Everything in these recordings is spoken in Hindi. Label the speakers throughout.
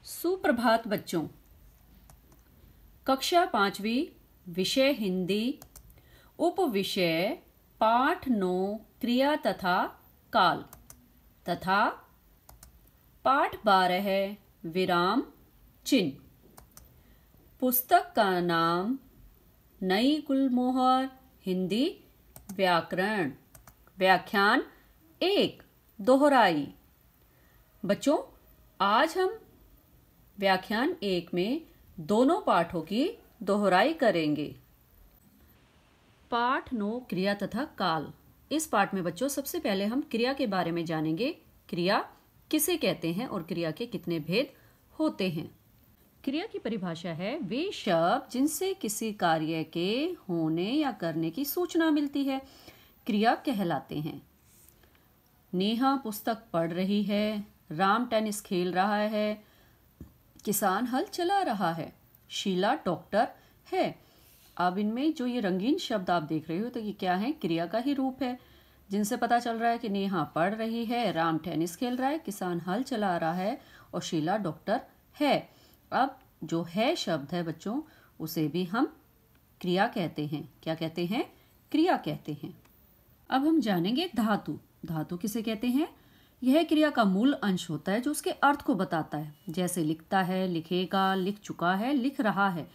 Speaker 1: सुप्रभात बच्चों। कक्षा 5वीं, विषय हिंदी, उपविषय पाठ 9 क्रिया तथा काल तथा पाठ 12 विराम चिन्ह। पुस्तक का नाम नई गुलमोहर हिंदी व्याकरण, व्याख्यान 1 दोहराई। बच्चों, आज हम व्याख्यान 1 में दोनों पाठों की दोहराई करेंगे। पाठ 9 क्रिया तथा काल। इस पाठ में बच्चों सबसे पहले हम क्रिया के बारे में जानेंगे। क्रिया किसे कहते हैं और क्रिया के कितने भेद होते हैं। क्रिया की परिभाषा है वे शब्द जिनसे किसी कार्य के होने या करने की सूचना मिलती है, क्रिया कहलाते हैं। नेहा पुस्तक पढ़ रही है, राम टेनिस खेल रहा है, किसान हल चला रहा है, शीला डॉक्टर है। अब इनमें जो ये रंगीन शब्द आप देख रहे हो तो ये क्या है? क्रिया का ही रूप है, जिनसे पता चल रहा है कि नेहा पढ़ रही है, राम टेनिस खेल रहा है, किसान हल चला रहा है और शीला डॉक्टर है। अब जो है शब्द है बच्चों, उसे भी हम क्रिया कहते हैं। क्या कहते हैं? क्रिया कहते हैं। अब हम जानेंगे धातु। धातु किसे कहते हैं? यह क्रिया का मूल अंश होता है जो उसके अर्थ को बताता है, जैसे लिखता है, लिखेगा, लिख चुका है, लिख रहा है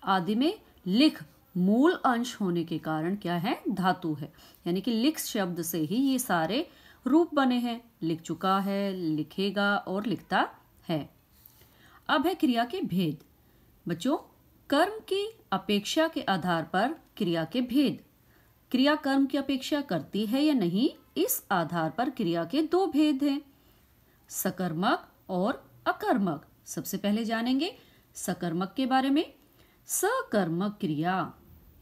Speaker 1: आदि में लिख मूल अंश होने के कारण क्या है? धातु है। यानी कि लिख शब्द से ही ये सारे रूप बने हैं, लिख चुका है, लिखेगा और लिखता है। अब है क्रिया के भेद। बच्चों, कर्म की अपेक्षा के आधार पर क्रिया के भेद। क्रिया कर्म की अपेक्षा करती है या नहीं, इस आधार पर क्रिया के दो भेद हैं, सकर्मक और अकर्मक। सबसे पहले जानेंगे सकर्मक के बारे में। सकर्मक क्रिया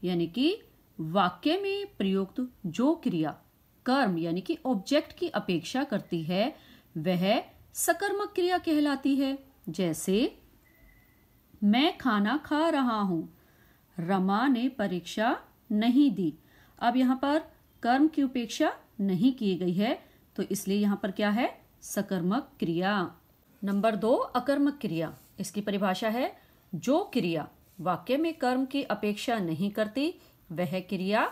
Speaker 1: यानी कि वाक्य में प्रयुक्त जो क्रिया कर्म यानी कि ऑब्जेक्ट की अपेक्षा करती है वह सकर्मक क्रिया कहलाती है। जैसे मैं खाना खा रहा हूं, रमा ने परीक्षा नहीं दी। अब यहाँ पर कर्म की उपेक्षा नहीं की गई है तो इसलिए यहाँ पर क्या है? सकर्मक क्रिया। नंबर 2, अकर्मक क्रिया। इसकी परिभाषा है जो क्रिया वाक्य में कर्म की अपेक्षा नहीं करती वह क्रिया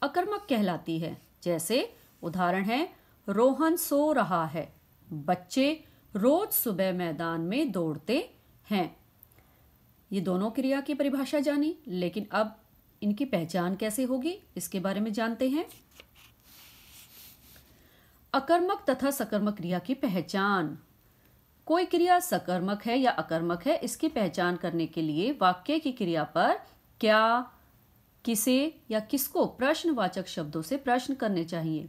Speaker 1: अकर्मक कहलाती है। जैसे उदाहरण है, रोहन सो रहा है, बच्चे रोज सुबह मैदान में दौड़ते हैं। ये दोनों क्रिया की परिभाषा जानी, लेकिन अब इनकी पहचान कैसे होगी इसके बारे में जानते हैं। अकर्मक तथा सकर्मक क्रिया की पहचान। कोई क्रिया सकर्मक है या अकर्मक है, इसकी पहचान करने के लिए वाक्य की क्रिया पर क्या, किसे या किसको प्रश्नवाचक शब्दों से प्रश्न करने चाहिए।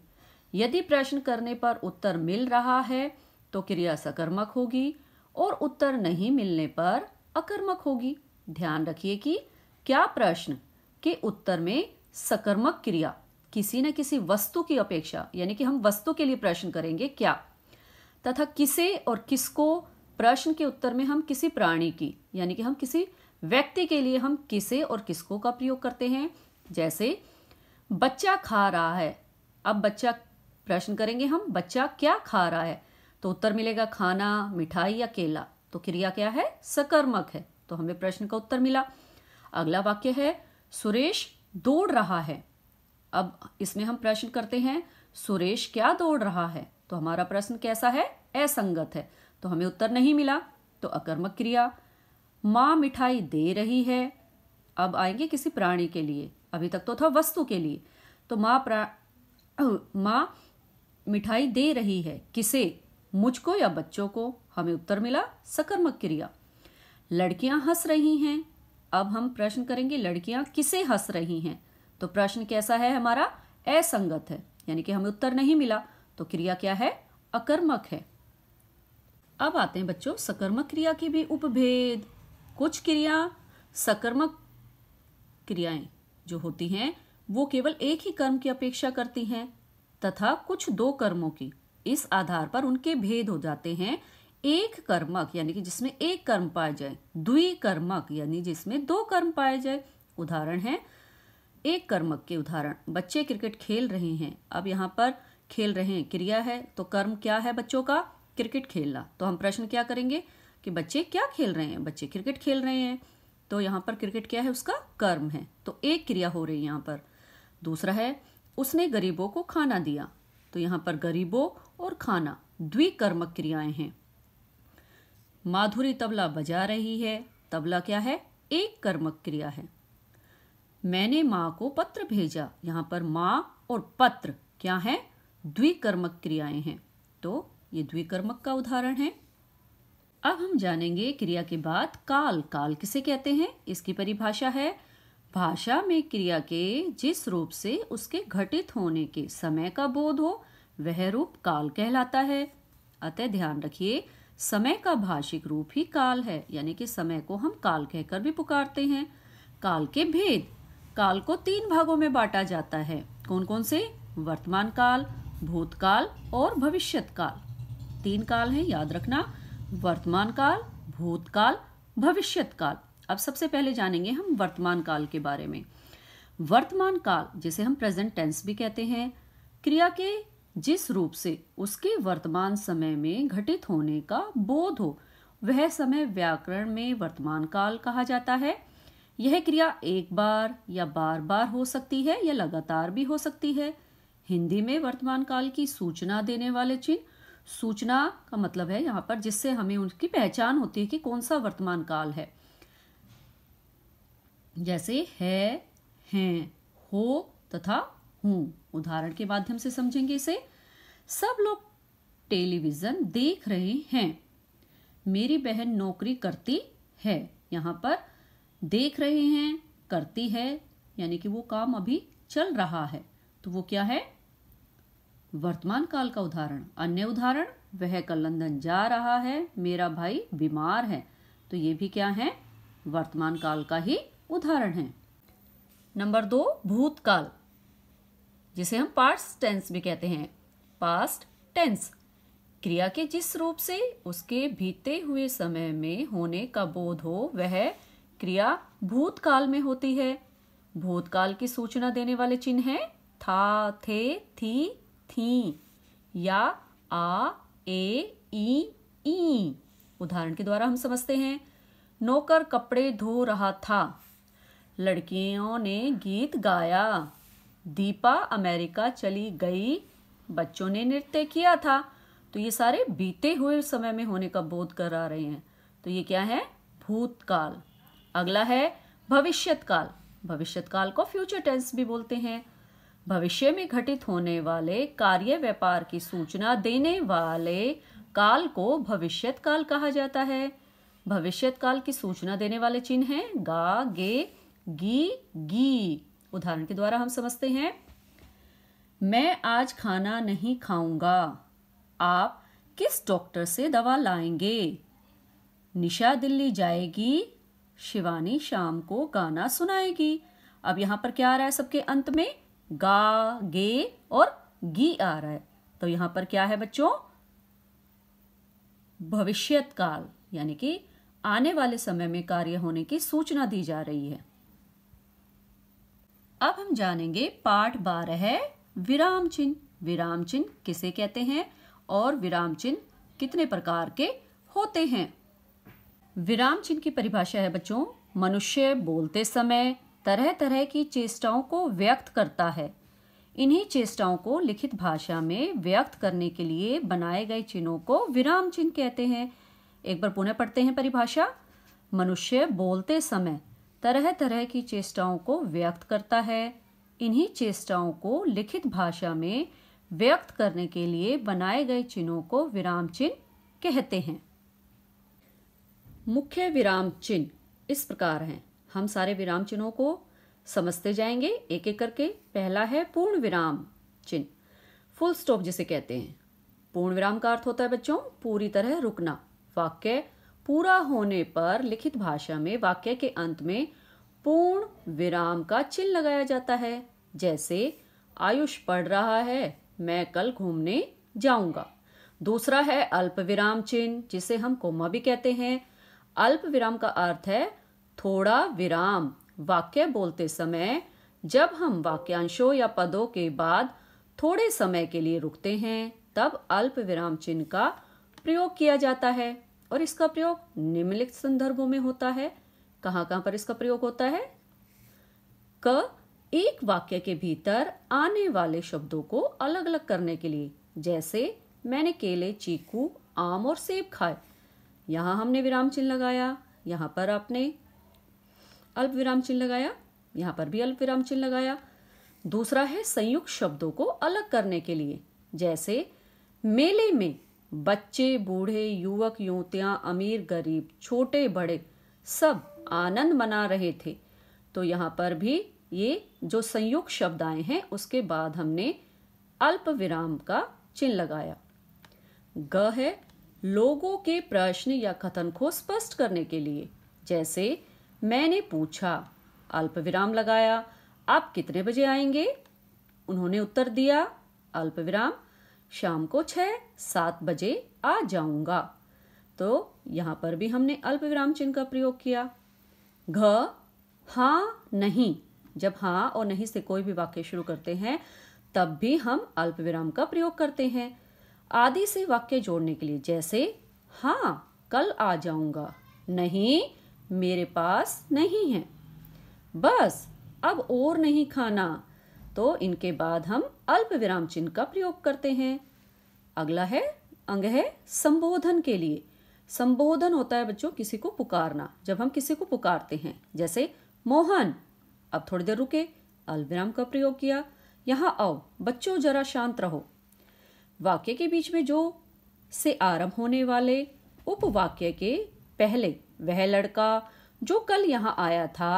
Speaker 1: यदि प्रश्न करने पर उत्तर मिल रहा है तो क्रिया सकर्मक होगी और उत्तर नहीं मिलने पर अकर्मक होगी। ध्यान रखिए कि क्या प्रश्न के उत्तर में सकर्मक क्रिया किसी न किसी वस्तु की अपेक्षा, यानी कि हम वस्तु के लिए प्रश्न करेंगे क्या, तथा किसे और किसको प्रश्न के उत्तर में हम किसी प्राणी की, यानी कि हम किसी व्यक्ति के लिए हम किसे और किसको का प्रयोग करते हैं। जैसे बच्चा खा रहा है, अब बच्चा प्रश्न करेंगे हम, बच्चा क्या खा रहा है, तो उत्तर मिलेगा खाना, मिठाई या केला। तो क्रिया क्या है? सकर्मक है, तो हमें प्रश्न का उत्तर मिला। अगला वाक्य है, सुरेश दौड़ रहा है। अब इसमें हम प्रश्न करते हैं, सुरेश क्या दौड़ रहा है, तो हमारा प्रश्न कैसा है? असंगत है, तो हमें उत्तर नहीं मिला, तो अकर्मक क्रिया। माँ मिठाई दे रही है, अब आएंगे किसी प्राणी के लिए, अभी तक तो था वस्तु के लिए, तो माँ मिठाई दे रही है, किसे? मुझको या बच्चों को, हमें उत्तर मिला सकर्मक क्रिया। लड़कियां हंस रही हैं, अब हम प्रश्न करेंगे लड़कियां किसे हंस रही हैं, तो प्रश्न कैसा है हमारा? असंगत है, यानी कि हमें उत्तर नहीं मिला, तो क्रिया क्या है? अकर्मक है। अब आते हैं बच्चों सकर्मक क्रिया के भी उपभेद। कुछ क्रिया सकर्मक क्रियाएं जो होती हैं वो केवल एक ही कर्म की अपेक्षा करती हैं तथा कुछ दो कर्मों की। इस आधार पर उनके भेद हो जाते हैं। एक कर्मक यानी कि जिसमें एक कर्म पाया जाए, द्विकर्मक यानी जिसमें दो कर्म पाए जाए। उदाहरण है, एक कर्मक के उदाहरण, बच्चे क्रिकेट खेल रहे हैं। अब यहाँ पर खेल रहे हैं क्रिया है, तो कर्म क्या है बच्चों का? क्रिकेट खेलना। तो हम प्रश्न क्या करेंगे कि बच्चे क्या खेल रहे हैं, बच्चे क्रिकेट खेल रहे हैं। तो यहाँ पर क्रिकेट क्या है, उसका कर्म है, तो एक क्रिया हो रही है यहाँ पर। दूसरा है उसने गरीबों को खाना दिया, तो यहाँ पर गरीबों और खाना द्विकर्मक क्रियाएं हैं। माधुरी तबला बजा रही है, तबला क्या है, एक कर्मक क्रिया है। मैंने माँ को पत्र भेजा, यहाँ पर माँ और पत्र क्या है, द्विकर्मक क्रियाएं हैं, तो ये द्विकर्मक का उदाहरण है। अब हम जानेंगे क्रिया के बाद काल। काल किसे कहते हैं, इसकी परिभाषा है भाषा में क्रिया के जिस रूप से उसके घटित होने के समय का बोध हो वह रूप काल कहलाता है। अतः ध्यान रखिए, समय का भाषिक रूप ही काल है, यानी कि समय को हम काल कहकर भी पुकारते हैं। काल के भेद, काल को 3 भागों में बांटा जाता है। कौन कौन से, वर्तमान काल, भूतकाल और भविष्यत काल। 3 काल हैं, याद रखना, वर्तमान काल, भूतकाल, भविष्यत काल। अब सबसे पहले जानेंगे हम वर्तमान काल के बारे में। वर्तमान काल, जिसे हम प्रेजेंट टेंस भी कहते हैं, क्रिया के जिस रूप से उसके वर्तमान समय में घटित होने का बोध हो वह समय व्याकरण में वर्तमान काल कहा जाता है। यह क्रिया एक बार या बार बार हो सकती है या लगातार भी हो सकती है। हिंदी में वर्तमान काल की सूचना देने वाले चिन्ह, सूचना का मतलब है यहाँ पर जिससे हमें उनकी पहचान होती है कि कौन सा वर्तमान काल है, जैसे है, हैं, हो तथा हूं। उदाहरण के माध्यम से समझेंगे इसे। सब लोग टेलीविजन देख रहे हैं। मेरी बहन नौकरी करती है, यहाँ पर देख रहे हैं, करती है, यानी कि वो काम अभी चल रहा है, तो वो क्या है, वर्तमान काल का उदाहरण। अन्य उदाहरण, वह कल लंदन जा रहा है, मेरा भाई बीमार है, तो ये भी क्या है, वर्तमान काल का ही उदाहरण है। नंबर 2, भूतकाल, जिसे हम पास्ट टेंस भी कहते हैं। पास्ट टेंस, क्रिया के जिस रूप से उसके बीते हुए समय में होने का बोध हो वह क्रिया भूतकाल में होती है। भूतकाल की सूचना देने वाले चिन्ह हैं था, थे, थी, थी या आ, ए, ई। उदाहरण के द्वारा हम समझते हैं। नौकर कपड़े धो रहा था, लड़कियों ने गीत गाया, दीपा अमेरिका चली गई, बच्चों ने नृत्य किया था। तो ये सारे बीते हुए समय में होने का बोध करा रहे हैं, तो ये क्या है, भूतकाल। अगला है भविष्यत काल। भविष्यत काल को फ्यूचर टेंस भी बोलते हैं। भविष्य में घटित होने वाले कार्य व्यापार की सूचना देने वाले काल को भविष्यत काल कहा जाता है। भविष्यत काल की सूचना देने वाले चिन्ह हैं गा, गे, गी, गी। उदाहरण के द्वारा हम समझते हैं। मैं आज खाना नहीं खाऊंगा, आप किस डॉक्टर से दवा लाएंगे, निशा दिल्ली जाएगी, शिवानी शाम को गाना सुनाएगी। अब यहाँ पर क्या आ रहा है, सबके अंत में गा, गे और गी आ रहा है, तो यहाँ पर क्या है बच्चों, भविष्यत काल, यानी कि आने वाले समय में कार्य होने की सूचना दी जा रही है। अब हम जानेंगे पाठ 12 है विराम चिन्ह। विराम चिन्ह किसे कहते हैं और विराम चिन्ह कितने प्रकार के होते हैं। विराम चिन्ह की परिभाषा है बच्चों, मनुष्य बोलते समय तरह तरह की चेष्टाओं को व्यक्त करता है। इन्हीं चेष्टाओं को लिखित भाषा में व्यक्त करने के लिए बनाए गए चिन्हों को विराम चिन्ह कहते हैं। एक बार पुनः पढ़ते हैं परिभाषा। मनुष्य बोलते समय तरह तरह की चेष्टाओं को व्यक्त करता है। इन्हीं चेष्टाओं को लिखित भाषा में व्यक्त करने के लिए बनाए गए चिन्हों को विराम चिन्ह कहते हैं। मुख्य विराम चिन्ह इस प्रकार हैं। हम सारे विराम चिन्हों को समझते जाएंगे एक एक करके। पहला है पूर्ण विराम चिन्ह, फुल स्टॉप जिसे कहते हैं। पूर्ण विराम का अर्थ होता है बच्चों पूरी तरह रुकना। वाक्य पूरा होने पर लिखित भाषा में वाक्य के अंत में पूर्ण विराम का चिन्ह लगाया जाता है। जैसे आयुष पढ़ रहा है, मैं कल घूमने जाऊंगा। दूसरा है अल्प विराम चिन्ह जिसे हम कोमा भी कहते हैं। अल्प विराम का अर्थ है थोड़ा विराम। वाक्य बोलते समय जब हम वाक्यांशों या पदों के बाद थोड़े समय के लिए रुकते हैं तब अल्प विराम चिन्ह का प्रयोग किया जाता है। और इसका प्रयोग निम्नलिखित संदर्भों में होता है। कहाँ कहाँ पर इसका प्रयोग होता है? क, एक वाक्य के भीतर आने वाले शब्दों को अलग अलग करने के लिए, जैसे मैंने केले, चीकू, आम और सेब खाए। यहाँ हमने विराम चिन्ह लगाया, यहाँ पर आपने अल्प विराम चिन्ह लगाया, यहाँ पर भी अल्प विराम चिन्ह लगाया। दूसरा है संयुक्त शब्दों को अलग करने के लिए, जैसे मेले में बच्चे, बूढ़े, युवक, युवतियां, अमीर, गरीब, छोटे बड़े सब आनंद मना रहे थे। तो यहाँ पर भी ये जो संयुक्त शब्द आए हैं उसके बाद हमने अल्प विराम का चिन्ह लगाया। ग है लोगों के प्रश्न या कथन को स्पष्ट करने के लिए, जैसे मैंने पूछा, अल्प विराम लगाया, आप कितने बजे आएंगे? उन्होंने उत्तर दिया, अल्प विराम, शाम को 6-7 बजे आ जाऊंगा। तो यहाँ पर भी हमने अल्प विराम चिन्ह का प्रयोग किया। घ, हाँ नहीं, जब हाँ और नहीं से कोई भी वाक्य शुरू करते हैं तब भी हम अल्प विराम का प्रयोग करते हैं। आदि से वाक्य जोड़ने के लिए, जैसे हाँ कल आ जाऊंगा, नहीं मेरे पास नहीं है, बस अब और नहीं खाना। तो इनके बाद हम अल्प विराम चिन्ह का प्रयोग करते हैं। अगला है अंग है संबोधन के लिए। संबोधन होता है बच्चों किसी को पुकारना। जब हम किसी को पुकारते हैं, जैसे मोहन, अब थोड़ी देर रुके, अल्प विराम का प्रयोग किया। यहाँ आओ बच्चों जरा शांत रहो। वाक्य के बीच में जो से आरंभ होने वाले उपवाक्य के पहले वह लड़का जो कल यहाँ आया था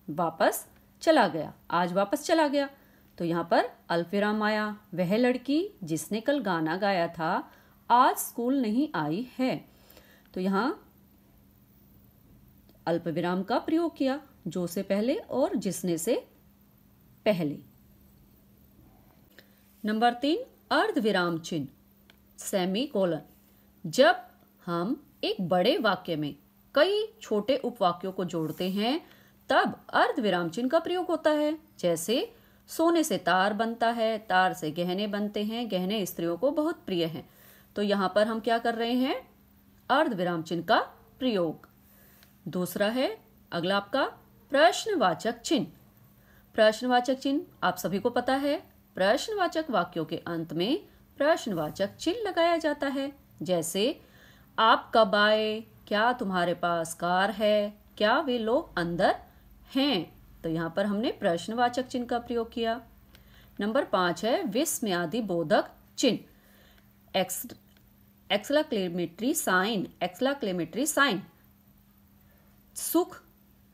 Speaker 1: वापस चला गया, आज वापस चला गया। तो यहाँ पर अल्प विराम आया। वह लड़की जिसने कल गाना गाया था आज स्कूल नहीं आई है। तो यहाँ अल्प विराम का प्रयोग किया, जो से पहले और जिसने से पहले। नंबर 3, अर्ध विराम चिन्ह, सेमीकोलन। जब हम एक बड़े वाक्य में कई छोटे उपवाक्यों को जोड़ते हैं तब अर्ध विराम चिन्ह का प्रयोग होता है। जैसे सोने से तार बनता है, तार से गहने बनते हैं, गहने स्त्रियों को बहुत प्रिय हैं। तो यहाँ पर हम क्या कर रहे हैं? अर्ध विराम चिन्ह का प्रयोग। दूसरा है अगला आपका प्रश्नवाचक चिन्ह। प्रश्नवाचक चिन्ह आप सभी को पता है, प्रश्नवाचक वाक्यों के अंत में प्रश्नवाचक चिन्ह लगाया जाता है। जैसे आप कब आए, क्या तुम्हारे पास कार है, क्या वे लोग अंदर हैं। तो यहाँ पर हमने प्रश्नवाचक चिन्ह का प्रयोग किया। नंबर 5 है विस्मयादि बोधक चिन्ह, एक्सक्लेमेटरी साइन। एक्सक्लेमेटरी साइन सुख,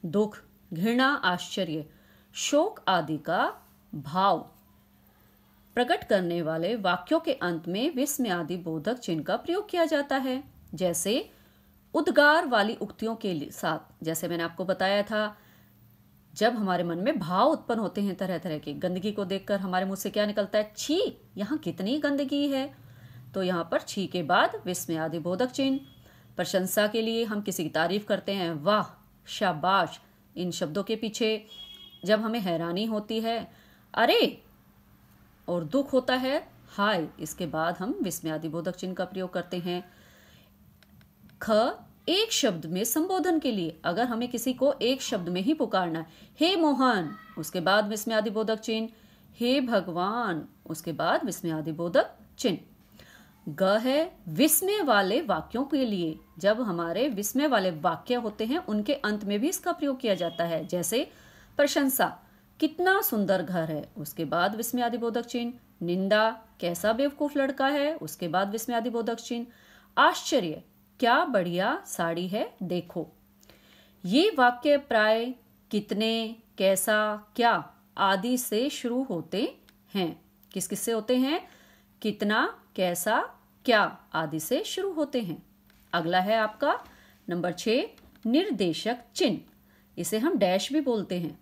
Speaker 1: दुख, घृणा, आश्चर्य, शोक आदि का भाव प्रकट करने वाले वाक्यों के अंत में विस्मयादि बोधक चिन्ह का प्रयोग किया जाता है। जैसे उद्गार वाली उक्तियों के साथ, जैसे मैंने आपको बताया था, जब हमारे मन में भाव उत्पन्न होते हैं तरह तरह के, गंदगी को देखकर हमारे मुंह से क्या निकलता है? छी, यहाँ कितनी गंदगी है। तो यहाँ पर छी के बाद विस्मयादि बोधक चिन्ह। प्रशंसा के लिए हम किसी की तारीफ करते हैं, वाह, शाबाश। इन शब्दों के पीछे जब हमें हैरानी होती है, अरे, और दुख होता है, हाय, इसके बाद हम विस्मयादि बोधक चिन्ह का प्रयोग करते हैं। ख, एक शब्द में संबोधन के लिए, अगर हमें किसी को एक शब्द में ही पुकारना है, हे मोहन, उसके बाद विस्मयादि बोधक चिन्ह, हे भगवान, उसके बाद विस्मयादि बोधक चिन्ह। ग है विस्मय वाले वाक्यों के लिए, जब हमारे विस्मय वाले वाक्य होते हैं उनके अंत में भी इसका प्रयोग किया जाता है। जैसे प्रशंसा, कितना सुंदर घर है, उसके बाद विस्मयादि बोधक चिन्ह। निंदा, कैसा बेवकूफ लड़का है, उसके बाद विस्मयादि बोधक चिन्ह। आश्चर्य, क्या बढ़िया साड़ी है, देखो। ये वाक्य प्राय कितने, कैसा, क्या आदि से शुरू होते हैं। किस किस से होते हैं? कितना, कैसा, क्या आदि से शुरू होते हैं। अगला है आपका नंबर 6, निर्देशक चिन्ह। इसे हम डैश भी बोलते हैं।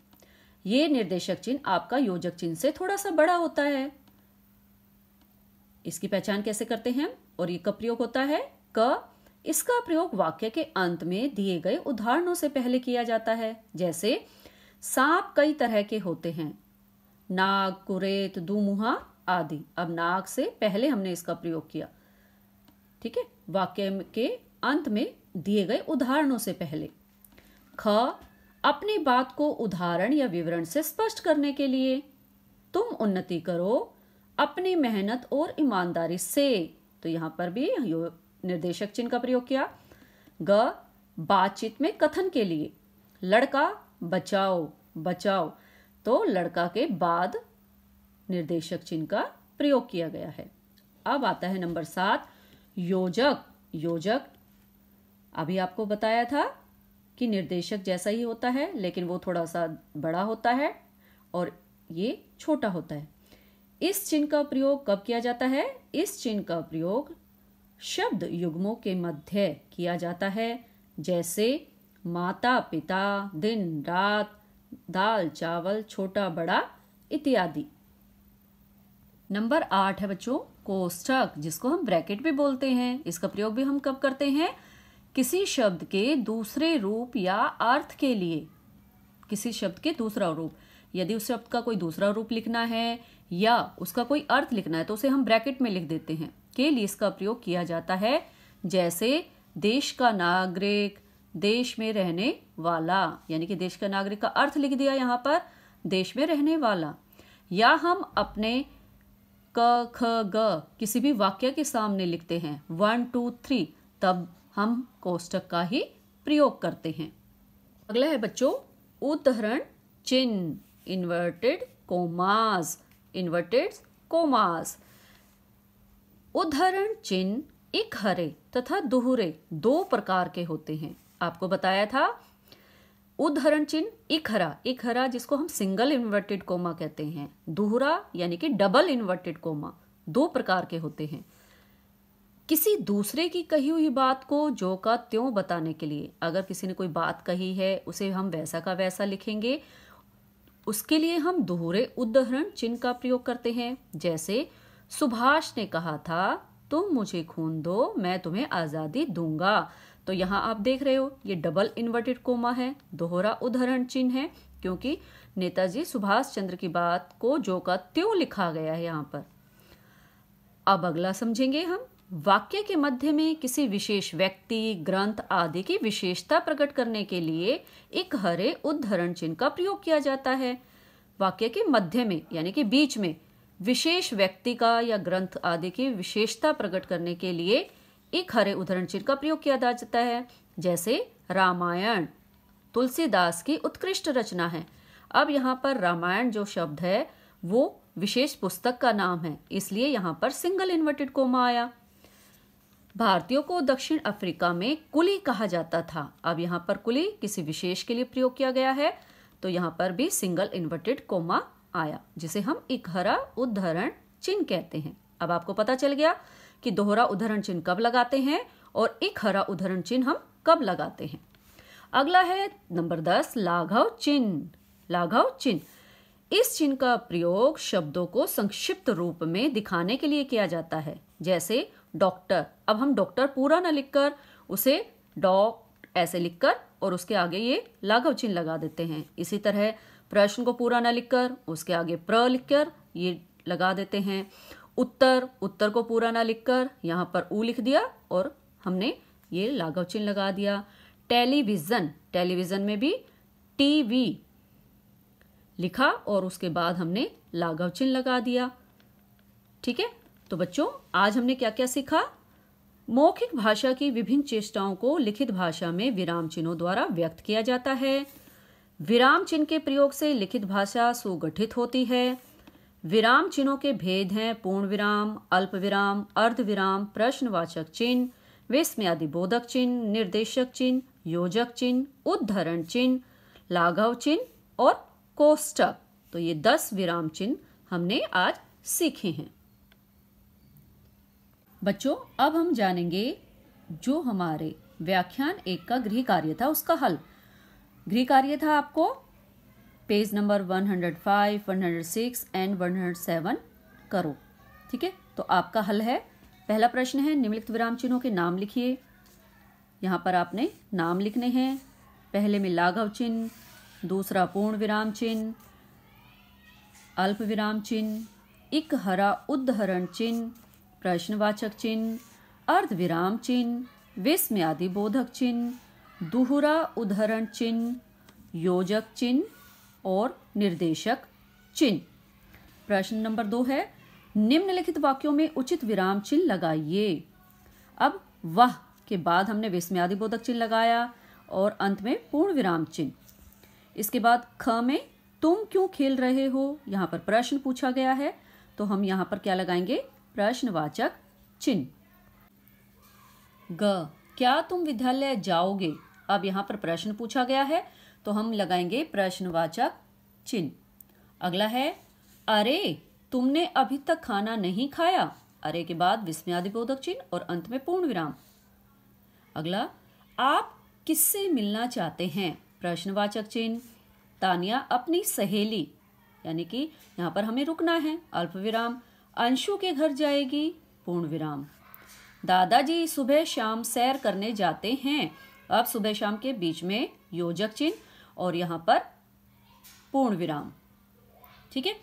Speaker 1: ये निर्देशक चिन्ह आपका योजक चिन्ह से थोड़ा सा बड़ा होता है। इसकी पहचान कैसे करते हैं और ये कब प्रयोग होता है? क, इसका प्रयोग वाक्य के अंत में दिए गए उदाहरणों से पहले किया जाता है। जैसे सांप कई तरह के होते हैं, नाग, कुरेत, दुमुहा आदि। अब नाग से पहले हमने इसका प्रयोग किया, ठीक है। वाक्य के अंत में दिए गए उदाहरणों से पहले। ख, अपनी बात को उदाहरण या विवरण से स्पष्ट करने के लिए। तुम उन्नति करो अपनी मेहनत और ईमानदारी से। तो यहाँ पर भी निर्देशक चिन्ह का प्रयोग किया। ग, बातचीत में कथन के लिए। लड़का बचाओ बचाओ, तो लड़का के बाद निर्देशक चिन्ह का प्रयोग किया गया है। अब आता है नंबर 7, योजक। योजक अभी आपको बताया था कि निर्देशक जैसा ही होता है, लेकिन वो थोड़ा सा बड़ा होता है और ये छोटा होता है। इस चिन्ह का प्रयोग कब किया जाता है? इस चिन्ह का प्रयोग शब्द युग्मों के मध्य किया जाता है, जैसे माता पिता, दिन रात, दाल चावल, छोटा बड़ा इत्यादि। नंबर 8 है बच्चों कोष्ठक, जिसको हम ब्रैकेट भी बोलते हैं। इसका प्रयोग भी हम कब करते हैं? किसी शब्द के दूसरे रूप या अर्थ के लिए। किसी शब्द के दूसरा रूप, यदि उस शब्द का कोई दूसरा रूप लिखना है या उसका कोई अर्थ लिखना है तो उसे हम ब्रैकेट में लिख देते हैं। के लिए इसका प्रयोग किया जाता है, जैसे देश का नागरिक, देश में रहने वाला, यानी कि देश का नागरिक का अर्थ लिख दिया यहाँ पर, देश में रहने वाला। या हम अपने क ख ग किसी भी वाक्य के सामने लिखते हैं 1 2 3, तब हम कोष्ठक का ही प्रयोग करते हैं। अगला है बच्चों उद्धरण चिन्ह, इन्वर्टेड कोमास। Inverted commas. उद्धरण चिन्ह इकहरे तथा दोहरे 2 प्रकार के होते हैं। आपको बताया था उद्धरण चिन्ह इकहरा, इकहरा जिसको हम सिंगल इन्वर्टेड कोमा कहते हैं, दोहरा यानी कि डबल इन्वर्टेड कोमा, 2 प्रकार के होते हैं। किसी दूसरे की कही हुई बात को जो का त्यों बताने के लिए, अगर किसी ने कोई बात कही है उसे हम वैसा का वैसा लिखेंगे, उसके लिए हम दोहरे उद्धरण चिन्ह का प्रयोग करते हैं। जैसे सुभाष ने कहा था तुम मुझे खून दो मैं तुम्हें आजादी दूंगा। तो यहाँ आप देख रहे हो ये डबल इन्वर्टेड कोमा है, दोहरा उद्धरण चिन्ह है, क्योंकि नेताजी सुभाष चंद्र की बात को जो का त्यों लिखा गया है यहाँ पर। अब अगला समझेंगे हम। वाक्य के मध्य में किसी विशेष व्यक्ति, ग्रंथ आदि की विशेषता प्रकट करने के लिए इकहरे उद्धरण चिन्ह का प्रयोग किया जाता है। वाक्य के मध्य में यानी कि बीच में विशेष व्यक्ति का या ग्रंथ आदि की विशेषता प्रकट करने के लिए इकहरे उद्धरण चिन्ह का प्रयोग किया जाता है। जैसे रामायण तुलसीदास की उत्कृष्ट रचना है। अब यहाँ पर रामायण जो शब्द है वो विशेष पुस्तक का नाम है, इसलिए यहाँ पर सिंगल इन्वर्टेड कोमा आया। भारतीयों को दक्षिण अफ्रीका में कुली कहा जाता था। अब यहाँ पर कुली किसी विशेष के लिए प्रयोग किया गया है, तो यहाँ पर भी सिंगल इन्वर्टेड कोमा आया, जिसे हम इकहरा उद्धरण चिन्ह कहते हैं। अब आपको पता चल गया कि दोहरा उद्धरण चिन्ह कब लगाते हैं और इकहरा उद्धरण चिन्ह हम कब लगाते हैं। अगला है नंबर 10 लाघव चिन्ह। लाघव चिन्ह, इस चिन्ह का प्रयोग शब्दों को संक्षिप्त रूप में दिखाने के लिए किया जाता है। जैसे डॉक्टर, अब हम डॉक्टर पूरा ना लिखकर उसे डॉक ऐसे लिखकर और उसके आगे ये लाघव चिन्ह लगा देते हैं। इसी तरह प्रश्न को पूरा ना लिखकर उसके आगे प्र लिखकर ये लगा देते हैं। उत्तर, उत्तर को पूरा ना लिखकर यहाँ पर ऊ लिख दिया और हमने ये लाघव चिन्ह लगा दिया। टेलीविजन, टेलीविजन में भी टीवी लिखा और उसके बाद हमने लाघव चिन्ह लगा दिया। ठीक है, तो बच्चों आज हमने क्या क्या सीखा। मौखिक भाषा की विभिन्न चेष्टाओं को लिखित भाषा में विराम चिन्हों द्वारा व्यक्त किया जाता है। विराम चिन्ह के प्रयोग से लिखित भाषा सुगठित होती है। विराम चिन्हों के भेद हैं पूर्ण विराम, अल्प विराम, अर्ध विराम, प्रश्नवाचक चिन्ह, विस्मयादिबोधक चिन्ह, निर्देशक चिन्ह, योजक चिन्ह, उद्धरण चिन्ह, लाघव चिन्ह और कोष्ठक। तो ये 10 विराम चिन्ह हमने आज सीखे हैं। बच्चों अब हम जानेंगे जो हमारे व्याख्यान 1 का गृह कार्य था उसका हल। गृह कार्य था आपको पेज नंबर 105, 106 एंड 107 करो। ठीक है, तो आपका हल है। पहला प्रश्न है निम्नलिखित विराम चिन्हों के नाम लिखिए। यहाँ पर आपने नाम लिखने हैं। पहले में लाघव चिन्ह, दूसरा पूर्ण विराम चिन्ह, अल्प विराम चिन्ह, इकहरा उद्धरण चिन्ह, प्रश्नवाचक चिन्ह, अर्ध विराम चिन्ह, विस्मयादि बोधक चिन्ह, दोहरा उद्धरण चिन्ह, योजक चिन्ह और निर्देशक चिन्ह। प्रश्न नंबर 2 है, निम्नलिखित वाक्यों में उचित विराम चिन्ह लगाइए। अब वह के बाद हमने विस्मयादि बोधक चिन्ह लगाया और अंत में पूर्ण विराम चिन्ह। इसके बाद ख में तुम क्यों खेल रहे हो, यहाँ पर प्रश्न पूछा गया है, तो हम यहाँ पर क्या लगाएंगे, प्रश्नवाचक चिन्ह। ग, क्या तुम विद्यालय जाओगे, अब यहाँ पर प्रश्न पूछा गया है तो हम लगाएंगे प्रश्नवाचक चिन्ह। अगला है, अरे तुमने अभी तक खाना नहीं खाया, अरे के बाद विस्मयादि बोधक चिन्ह और अंत में पूर्ण विराम। अगला, आप किससे मिलना चाहते हैं, प्रश्नवाचक चिन्ह। तानिया अपनी सहेली, यानी कि यहाँ पर हमें रुकना है, अल्प विराम। अंशु के घर जाएगी, पूर्ण विराम। दादाजी सुबह शाम सैर करने जाते हैं, अब सुबह शाम के बीच में योजक चिन्ह और यहाँ पर पूर्ण विराम। ठीक है।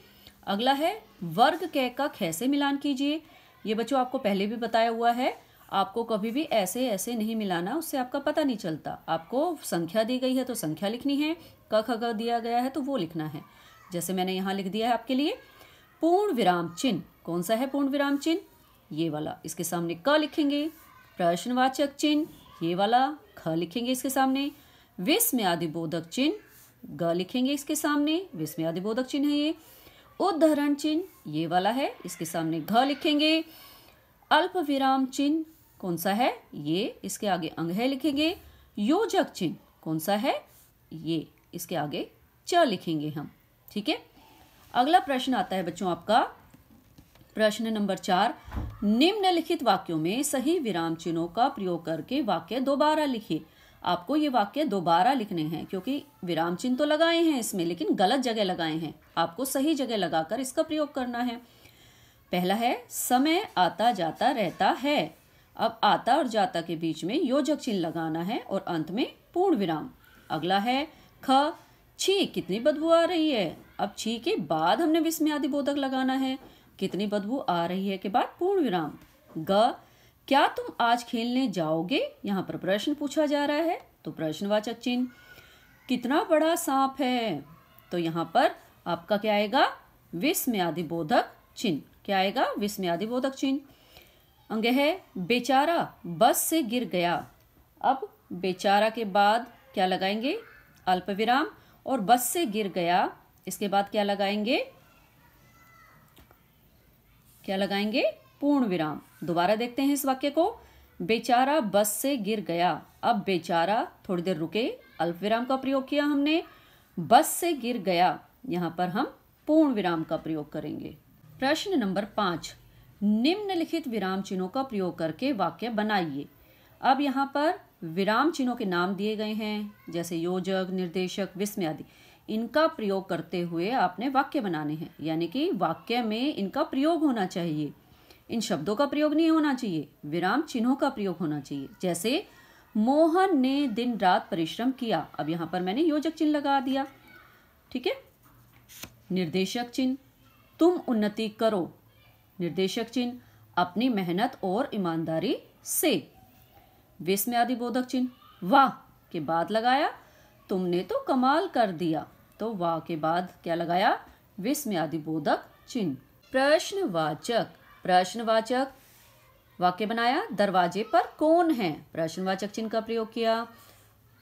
Speaker 1: अगला है, वर्ग क का ख से मिलान कीजिए। ये बच्चों आपको पहले भी बताया हुआ है, आपको कभी भी ऐसे ऐसे नहीं मिलाना, उससे आपका पता नहीं चलता। आपको संख्या दी गई है तो संख्या लिखनी है, क ख ग दिया गया है तो वो लिखना है। जैसे मैंने यहाँ लिख दिया है आपके लिए। पूर्ण विराम चिन्ह, कौन सा है पूर्ण विराम चिन्ह, ये वाला, इसके सामने क लिखेंगे। प्रश्नवाचक चिन्ह, ये वाला, ख लिखेंगे इसके सामने। विस्मयादि बोधक चिन्ह, ग लिखेंगे इसके सामने, विस्मयादि बोधक चिन्ह है ये। उद्धरण चिन्ह, ये वाला है, इसके सामने घ लिखेंगे। अल्प विराम चिन्ह कौन सा है, ये, इसके आगे अंग है लिखेंगे। योजक चिन्ह कौन सा है, ये, इसके आगे च लिखेंगे हम। ठीक है। अगला प्रश्न आता है बच्चों आपका प्रश्न नंबर 4, निम्नलिखित वाक्यों में सही विराम चिन्हों का प्रयोग करके वाक्य दोबारा लिखिए। आपको ये वाक्य दोबारा लिखने हैं क्योंकि विराम चिन्ह तो लगाए हैं इसमें, लेकिन गलत जगह लगाए हैं। आपको सही जगह लगाकर इसका प्रयोग करना है। पहला है, समय आता जाता रहता है। अब आता और जाता के बीच में योजक चिन्ह लगाना है और अंत में पूर्ण विराम। अगला है, ख, छी कितनी बदबू आ रही है। अब छी के बाद हमने विस्मयादि बोधक लगाना है, कितनी बदबू आ रही है के बाद पूर्ण विराम। ग, क्या तुम आज खेलने जाओगे, यहाँ पर प्रश्न पूछा जा रहा है तो प्रश्नवाचक चिन्ह। कितना बड़ा सांप है, तो यहाँ पर आपका क्या आएगा, विस्मयादि बोधक चिन्ह। क्या आएगा, विस्मयादि बोधक चिन्ह। अंग है, बेचारा बस से गिर गया। अब बेचारा के बाद क्या लगाएंगे, अल्प विराम, और बस से गिर गया, इसके बाद क्या लगाएंगे, पूर्ण विराम। दोबारा देखते हैं इस वाक्य को। बेचारा बस से गिर गया। अब बेचारा, थोड़ी देर रुके, अल्प विराम का प्रयोग किया हमने। बस से गिर गया, यहाँ पर हम पूर्ण विराम का प्रयोग करेंगे। प्रश्न नंबर 5, निम्नलिखित विराम चिन्हों का प्रयोग करके वाक्य बनाइए। अब यहाँ पर विराम चिन्हों के नाम दिए गए हैं, जैसे योजक, निर्देशक, विस्मयादि। इनका प्रयोग करते हुए आपने वाक्य बनाने हैं, यानी कि वाक्य में इनका प्रयोग होना चाहिए। इन शब्दों का प्रयोग नहीं होना चाहिए, विराम चिन्हों का प्रयोग होना चाहिए। जैसे मोहन ने दिन रात परिश्रम किया, अब यहाँ पर मैंने योजक चिन्ह लगा दिया। ठीक है। निर्देशक चिन्ह, तुम उन्नति करो। निर्देशक चिन्ह, अपनी मेहनत और ईमानदारी से। विस्मयादि बोधक चिन्ह, वाह के बाद लगाया, तुमने तो कमाल कर दिया, तो वाह के बाद क्या लगाया, विस्मयादि बोधक चिन्ह। प्रश्नवाचक वाक्य बनाया, दरवाजे पर कौन है, प्रश्नवाचक चिन्ह का प्रयोग किया।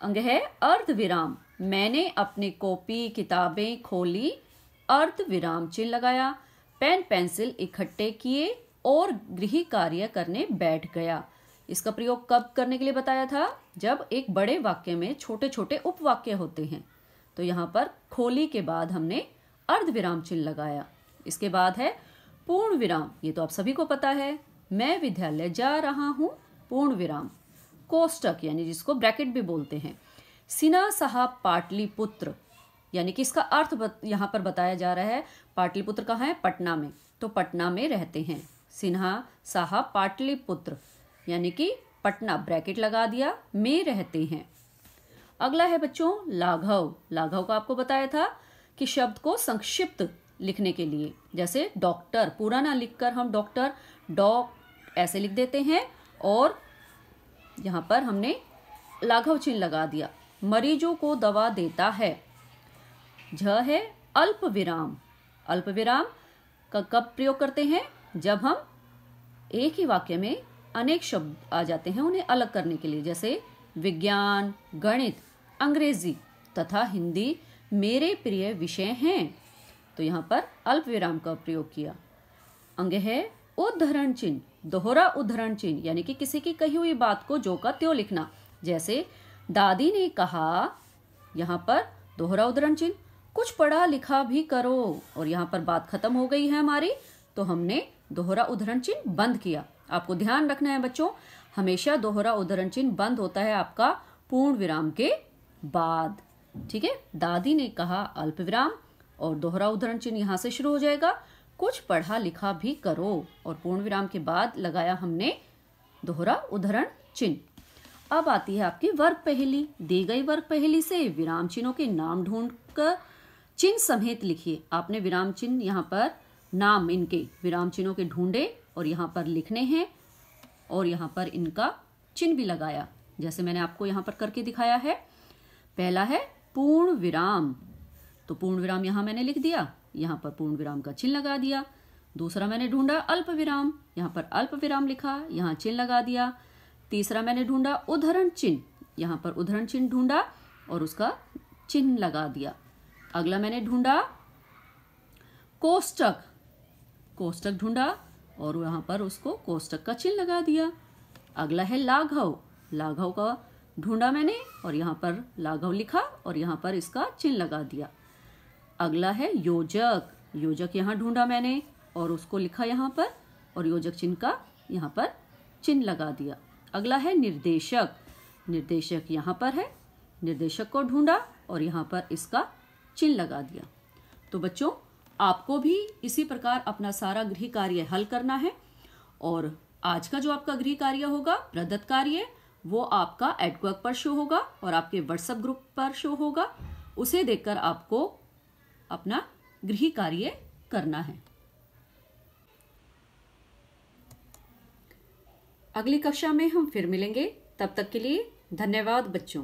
Speaker 1: अंग है, अर्ध विराम, मैंने अपनी कॉपी किताबें खोली, अर्ध विराम चिन्ह लगाया। पेन पेंसिल इकट्ठे किए और गृह कार्य करने बैठ गया। इसका प्रयोग कब करने के लिए बताया था, जब एक बड़े वाक्य में छोटे छोटे उपवाक्य होते हैं। तो यहाँ पर खोली के बाद हमने अर्ध विराम चिन्ह लगाया। इसके बाद है पूर्ण विराम, ये तो आप सभी को पता है, मैं विद्यालय जा रहा हूँ, पूर्ण विराम। कोष्टक, यानी जिसको ब्रैकेट भी बोलते हैं। सिन्हा साहब पाटलिपुत्र, यानी कि इसका अर्थ यहाँ पर बताया जा रहा है। पाटलिपुत्र कहाँ है, पटना में, तो पटना में रहते हैं। सिन्हा साहब पाटलिपुत्र, यानी कि पटना, ब्रैकेट लगा दिया, में रहते हैं। अगला है बच्चों लाघव। लाघव का आपको बताया था कि शब्द को संक्षिप्त लिखने के लिए, जैसे डॉक्टर, पूरा ना लिखकर हम डॉक्टर, डॉक ऐसे लिख देते हैं, और यहाँ पर हमने लाघव चिन्ह लगा दिया। मरीजों को दवा देता है। झ है अल्प विराम। अल्प विराम का कब प्रयोग करते हैं? जब हम एक ही वाक्य में अनेक शब्द आ जाते हैं उन्हें अलग करने के लिए, जैसे विज्ञान, गणित, अंग्रेजी तथा हिंदी मेरे प्रिय विषय हैं। तो यहाँ पर अल्प विराम का प्रयोग किया। अंग है उद्धरण चिन्ह, दोहरा उद्धरण चिन्ह, यानी कि किसी की कही हुई बात को जो का त्यों लिखना। जैसे दादी ने कहा, यहाँ पर दोहरा उद्धरण चिन्ह, कुछ पढ़ा लिखा भी करो। और यहाँ पर बात खत्म हो गई है हमारी, तो हमने दोहरा उद्धरण चिन्ह बंद किया। आपको ध्यान रखना है बच्चों, हमेशा दोहरा उद्धरण चिन्ह बंद होता है आपका पूर्ण विराम के बाद। ठीक है, दादी ने कहा अल्प विराम और दोहरा उद्धरण चिन्ह यहाँ से शुरू हो जाएगा, कुछ पढ़ा लिखा भी करो, और पूर्ण विराम के बाद लगाया हमने दोहरा उद्धरण चिन्ह। अब आती है आपकी वर्ग पहेली। दी गई वर्ग पहेली से विराम चिन्हों के नाम ढूंढकर चिन्ह समेत लिखिए। आपने विराम चिन्ह यहाँ पर नाम इनके विराम चिन्हों के ढूंढे और यहाँ पर लिखने हैं, और यहाँ पर इनका चिन्ह भी लगाया, जैसे मैंने आपको यहाँ पर करके दिखाया है। पहला है पूर्ण विराम, तो पूर्ण विराम यहाँ मैंने लिख दिया, यहाँ पर पूर्ण विराम का चिन्ह लगा दिया। दूसरा मैंने ढूंढा अल्प विराम, यहाँ पर अल्प विराम लिखा, यहाँ चिन्ह लगा दिया। तीसरा मैंने ढूंढा उद्धरण चिन्ह, यहाँ पर उद्धरण चिन्ह ढूंढा और उसका चिन्ह लगा दिया। अगला मैंने ढूंढा कोष्टक, कोष्टक ढूंढा और यहाँ पर उसको कोष्टक का चिन्ह लगा दिया। अगला है लाघव, लाघव का ढूंढा मैंने और यहाँ पर लाघव लिखा और यहाँ पर इसका चिन्ह लगा दिया। अगला है योजक, योजक यहाँ ढूंढा मैंने और उसको लिखा यहाँ पर और योजक चिन्ह का यहाँ पर चिन्ह लगा दिया। अगला है निर्देशक, निर्देशक यहाँ पर है, निर्देशक को ढूंढा और यहाँ पर इसका चिन्ह लगा दिया। तो बच्चों, आपको भी इसी प्रकार अपना सारा गृह कार्य हल करना है, और आज का जो आपका गृह कार्य होगा प्रदत्त कार्य, वो आपका एडक्वर्क पर शो होगा और आपके व्हाट्सएप ग्रुप पर शो होगा। उसे देखकर आपको अपना गृह कार्य करना है। अगली कक्षा में हम फिर मिलेंगे, तब तक के लिए धन्यवाद बच्चों।